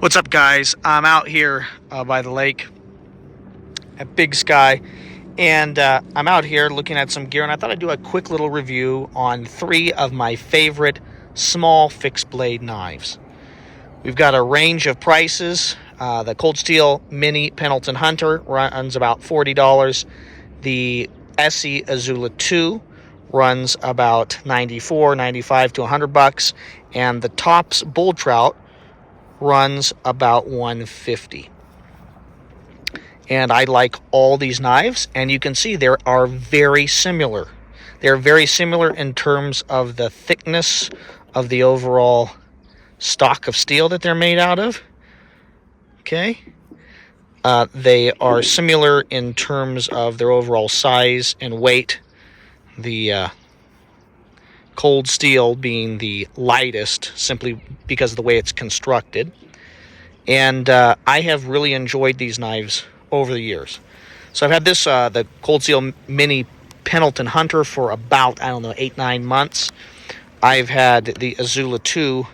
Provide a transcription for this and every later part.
What's up, guys? I'm out here by the lake at Big Sky, and I'm out here looking at some gear, and I thought I'd do a quick little review on 3 of my favorite small fixed blade knives. We've got a range of prices. The Cold Steel Mini Pendleton Hunter runs about $40. The ESEE Izula II runs about $94, $95 to $100, and the Tops Bull Trout runs about $150. And I like all these knives, and you can see they are very similar. They're very similar in terms of the thickness of the overall stock of steel that they're made out of. Okay. They are similar in terms of their overall size and weight. The Cold Steel being the lightest simply because of the way it's constructed. And I have really enjoyed these knives over the years. So I've had this, the Cold Steel Mini Pendleton Hunter for about, 8-9 months. I've had the Izula II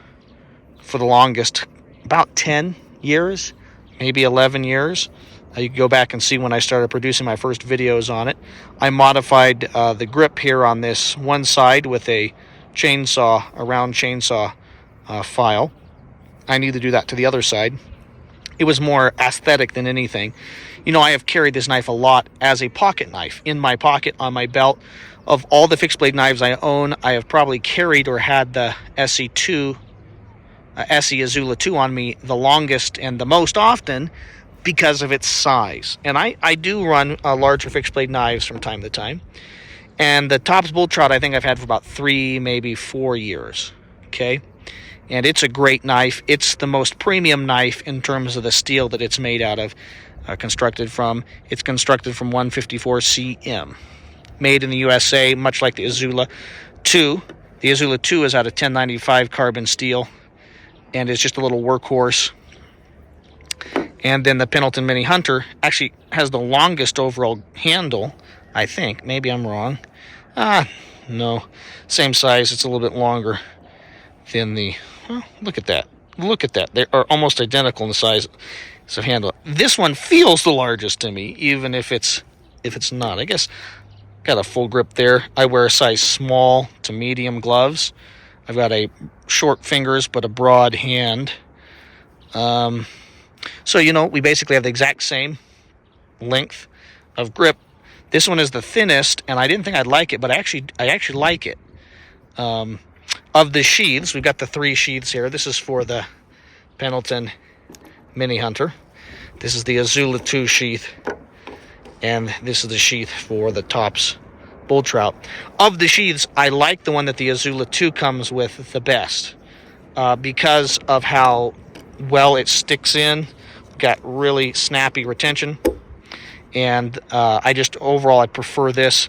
for the longest, about 10 years, maybe 11 years. You can go back and see when I started producing my first videos on it. I modified the grip here on this one side with a chainsaw, a round chainsaw file. I need to do that to the other side. It was more aesthetic than anything. You know, I have carried this knife a lot as a pocket knife in my pocket, on my belt. Of all the fixed blade knives I own, I have probably carried or had the ESEE Izula II on me the longest and the most often because of its size. And I do run larger fixed blade knives from time to time. And the Tops Bull Trout I think I've had for about 3, maybe 4 years. Okay. And it's a great knife. It's the most premium knife in terms of the steel that it's made out of, constructed from. It's constructed from 154 cm. Made in the USA, much like the Izula II. The Izula II is out of 1095 carbon steel, and it's just a little workhorse. And then the Pendleton Mini Hunter actually has the longest overall handle, I think. Maybe I'm wrong. No. Same size. It's a little bit longer than the... Well, look at that. Look at that. They are almost identical in the size of handle. This one feels the largest to me, even if it's not. I guess got a full grip there. I wear a size small to medium gloves. I've got a short fingers but a broad hand. So, you know, we basically have the exact same length of grip. This one is the thinnest, and I didn't think I'd like it, but I actually like it. Of the sheaths, we've got the 3 sheaths here. This is for the Pendleton Mini Hunter. This is the Izula II sheath, and this is the sheath for the Tops Bull Trout. Of the sheaths, I like the one that the Izula II comes with the best because of how well it sticks in. Got really snappy retention, and I prefer this.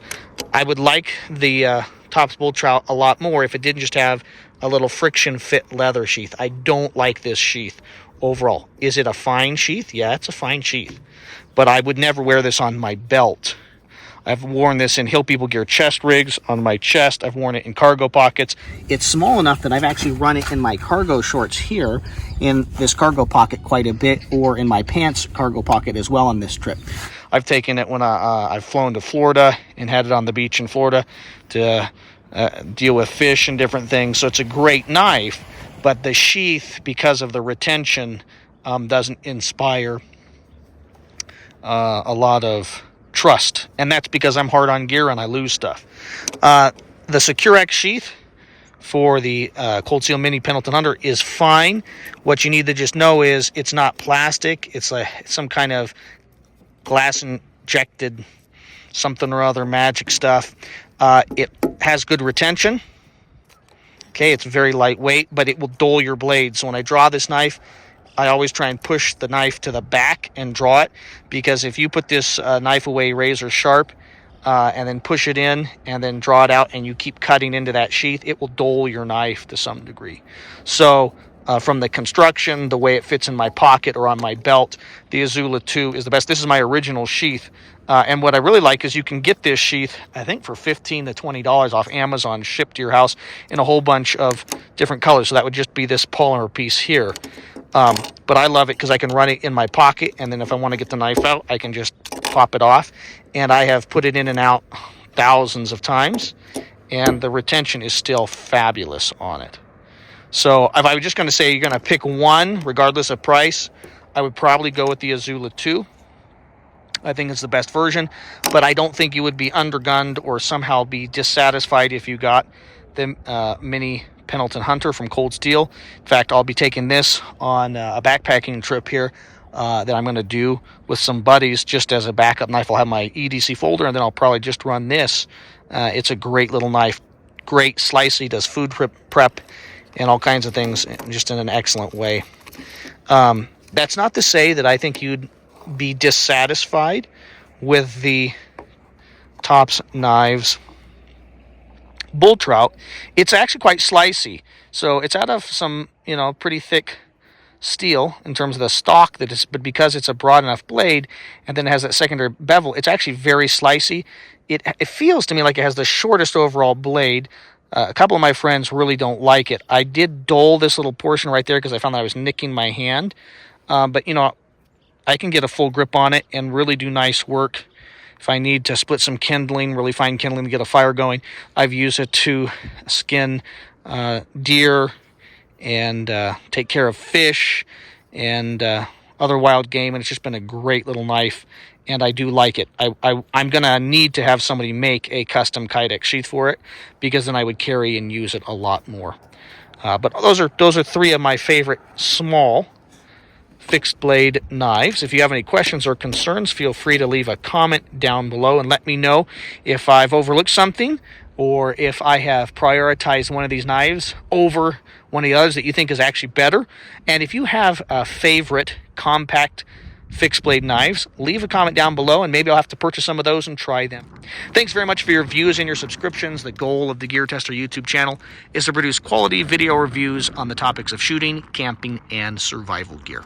I would like the Tops Bull Trout a lot more if it didn't just have a little friction fit leather sheath. I don't like this sheath overall. Is it a fine sheath? Yeah, it's a fine sheath, but I would never wear this on my belt. I've worn this in Hill People Gear chest rigs, on my chest. I've worn it in cargo pockets. It's small enough that I've actually run it in my cargo shorts here in this cargo pocket quite a bit, or in my pants cargo pocket as well on this trip. I've taken it when I've flown to Florida and had it on the beach in Florida to deal with fish and different things. So it's a great knife, but the sheath, because of the retention, doesn't inspire a lot of trust. And that's because I'm hard on gear and I lose stuff. The SecureX sheath for the Cold Steel Mini Pendleton Hunter is fine. What you need to just know is it's not plastic. It's some kind of glass injected something or other magic stuff. It has good retention. Okay, it's very lightweight, but it will dull your blade. So when I draw this knife, I always try and push the knife to the back and draw it, because if you put this knife away razor sharp and then push it in and then draw it out and you keep cutting into that sheath, it will dull your knife to some degree. So from the construction, the way it fits in my pocket or on my belt, the Izula II is the best. This is my original sheath. And what I really like is you can get this sheath, I think, for $15 to $20 off Amazon, shipped to your house in a whole bunch of different colors. So that would just be this polymer piece here. but I love it because I can run it in my pocket, and then if I want to get the knife out, I can just pop it off. And I have put it in and out thousands of times, and the retention is still fabulous on it. So if I was just going to say you're going to pick one, regardless of price, I would probably go with the Izula II. I think it's the best version, but I don't think you would be undergunned or somehow be dissatisfied if you got the mini Pendleton Hunter from Cold Steel. In fact, I'll be taking this on a backpacking trip here that I'm going to do with some buddies just as a backup knife. I'll have my EDC folder, and then I'll probably just run this. It's a great little knife, great slicey, does food prep and all kinds of things just in an excellent way. That's not to say that I think you'd be dissatisfied with the Tops Knives Bull Trout. It's actually quite slicey, so it's out of some, pretty thick steel in terms of the stock that is, but because it's a broad enough blade and then it has that secondary bevel, it's actually very slicey. It feels to me like it has the shortest overall blade. A couple of my friends really don't like it. I did dull this little portion right there because I found that I was nicking my hand, but I can get a full grip on it and really do nice work. If I need to split some kindling, really fine kindling to get a fire going, I've used it to skin deer and take care of fish and other wild game, and it's just been a great little knife, and I do like it. I'm going to need to have somebody make a custom Kydex sheath for it, because then I would carry and use it a lot more. But those are three of my favorite small fixed blade knives. If you have any questions or concerns, feel free to leave a comment down below and let me know if I've overlooked something or if I have prioritized one of these knives over one of the others that you think is actually better. And if you have a favorite compact fixed blade knives, leave a comment down below and maybe I'll have to purchase some of those and try them. Thanks very much for your views and your subscriptions. The goal of the Gear Tester YouTube channel is to produce quality video reviews on the topics of shooting, camping, and survival gear.